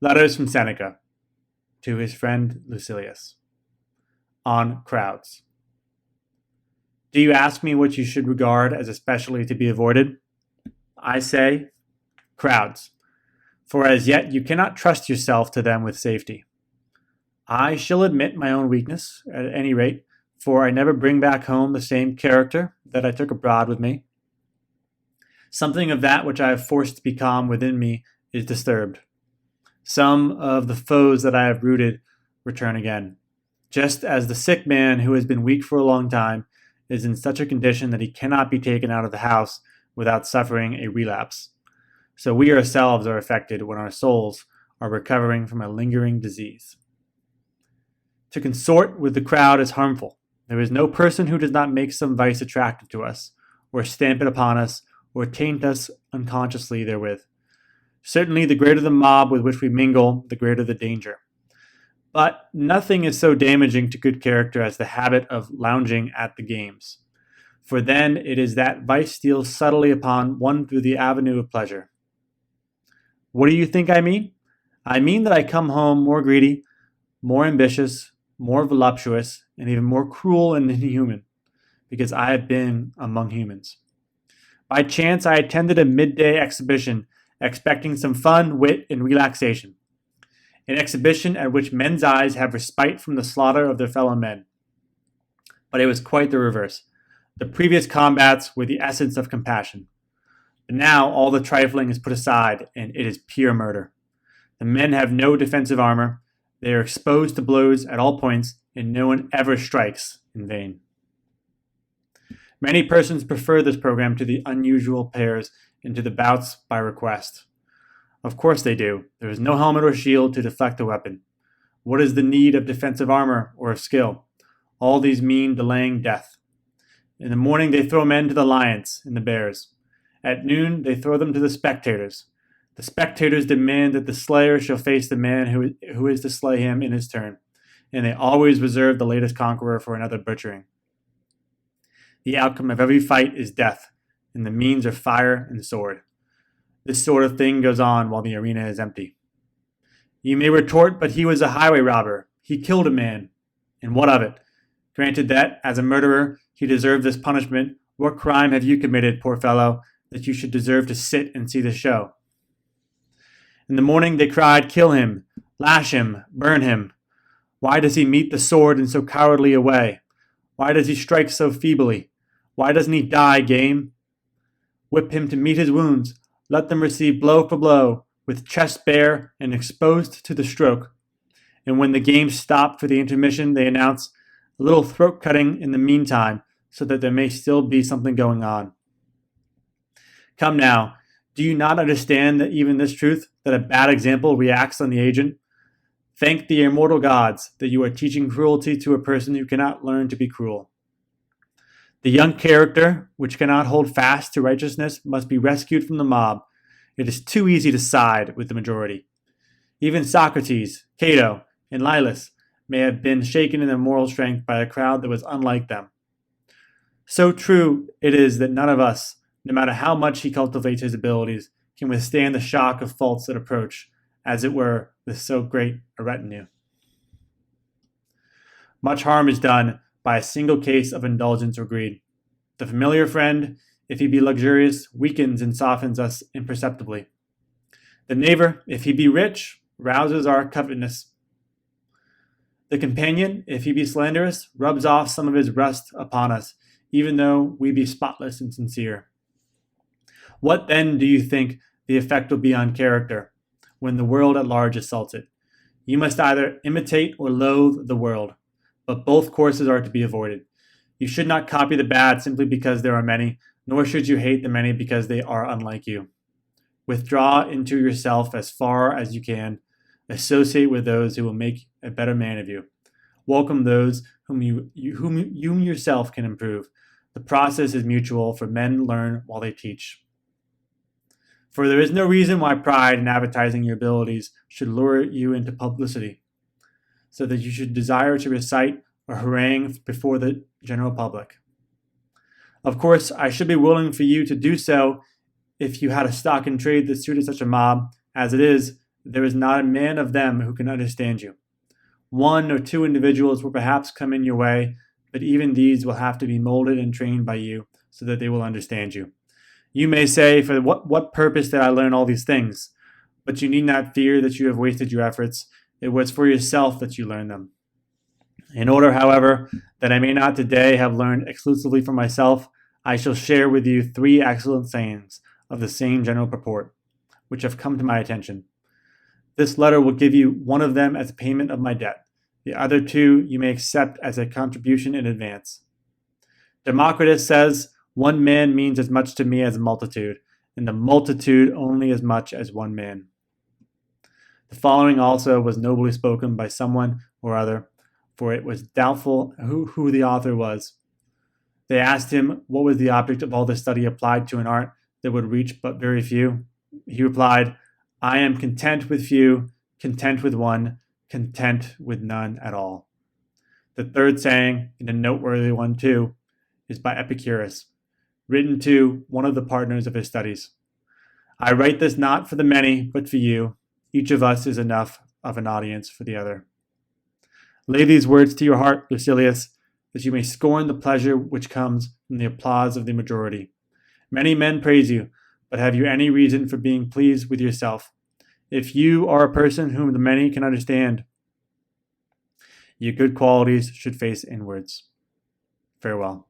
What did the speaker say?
Letters from Seneca to his friend Lucilius on crowds. Do you ask me what you should regard as especially to be avoided? I say, crowds, for as yet you cannot trust yourself to them with safety. I shall admit my own weakness, at any rate, for I never bring back home the same character that I took abroad with me. Something of that which I have forced to be calm within me is disturbed. Some of the foes that I have rooted return again, just as the sick man who has been weak for a long time is in such a condition that he cannot be taken out of the house without suffering a relapse. So we ourselves are affected when our souls are recovering from a lingering disease. To consort with the crowd is harmful. There is no person who does not make some vice attractive to us, or stamp it upon us, or taint us unconsciously therewith. Certainly, the greater the mob with which we mingle, the greater the danger. But nothing is so damaging to good character as the habit of lounging at the games, for then it is that vice steals subtly upon one through the avenue of pleasure. What do you think I mean? I mean that I come home more greedy, more ambitious, more voluptuous, and even more cruel and inhuman, because I have been among humans. By chance, I attended a midday exhibition, expecting some fun, wit, and relaxation. An exhibition at which men's eyes have respite from the slaughter of their fellow men. But it was quite the reverse. The previous combats were the essence of compassion. But now all the trifling is put aside, and it is pure murder. The men have no defensive armor. They are exposed to blows at all points, and no one ever strikes in vain. Many persons prefer this program to the unusual pairs and to the bouts by request. Of course they do. There is no helmet or shield to deflect the weapon. What is the need of defensive armor or of skill? All these mean delaying death. In the morning they throw men to the lions and the bears. At noon they throw them to the spectators. The spectators demand that the slayer shall face the man who is to slay him in his turn, and they always reserve the latest conqueror for another butchering. The outcome of every fight is death, and the means are fire and sword. This sort of thing goes on while the arena is empty. You may retort, but he was a highway robber. He killed a man. And what of it? Granted that, as a murderer, he deserved this punishment, what crime have you committed, poor fellow, that you should deserve to sit and see the show? In the morning they cried, kill him, lash him, burn him. Why does he meet the sword in so cowardly a way? Why does he strike so feebly? Why doesn't he die game? Whip him to meet his wounds. Let them receive blow for blow, with chest bare and exposed to the stroke. And when the game stopped for the intermission, they announce a little throat cutting in the meantime, so that there may still be something going on. Come now, do you not understand that even this truth, that a bad example reacts on the agent? Thank the immortal gods that you are teaching cruelty to a person who cannot learn to be cruel. The young character, which cannot hold fast to righteousness, must be rescued from the mob. It is too easy to side with the majority. Even Socrates, Cato, and Lilas may have been shaken in their moral strength by a crowd that was unlike them. So true it is that none of us, no matter how much he cultivates his abilities, can withstand the shock of faults that approach, as it were, with so great a retinue. Much harm is done by a single case of indulgence or greed. The familiar friend, if he be luxurious, weakens and softens us imperceptibly. The neighbor, if he be rich, rouses our covetousness. The companion, if he be slanderous, rubs off some of his rust upon us, even though we be spotless and sincere. What then do you think the effect will be on character when the world at large assaults it? You must either imitate or loathe the world, but both courses are to be avoided. You should not copy the bad simply because there are many, nor should you hate the many because they are unlike you. Withdraw into yourself as far as you can. Associate with those who will make a better man of you. Welcome those whom you yourself can improve. The process is mutual, for men learn while they teach. For there is no reason why pride in advertising your abilities should lure you into publicity, so that you should desire to recite or harangue before the general public. Of course, I should be willing for you to do so if you had a stock in trade that suited such a mob. As it is, there is not a man of them who can understand you. One or two individuals will perhaps come in your way, but even these will have to be molded and trained by you so that they will understand you. You may say, for what purpose did I learn all these things? But you need not fear that you have wasted your efforts. It was for yourself that you learned them. In order, however, that I may not today have learned exclusively for myself, I shall share with you 3 excellent sayings of the same general purport, which have come to my attention. This letter will give you one of them as payment of my debt. The other 2 you may accept as a contribution in advance. Democritus says, one man means as much to me as a multitude, and the multitude only as much as one man. The following also was nobly spoken by someone or other, for it was doubtful who the author was. They asked him what was the object of all this study applied to an art that would reach but very few. He replied, I am content with few, content with one, content with none at all. The third saying, and a noteworthy one too, is by Epicurus, written to one of the partners of his studies. I write this not for the many, but for you. Each of us is enough of an audience for the other. Lay these words to your heart, Lucilius, that you may scorn the pleasure which comes from the applause of the majority. Many men praise you, but have you any reason for being pleased with yourself? If you are a person whom the many can understand, your good qualities should face inwards. Farewell.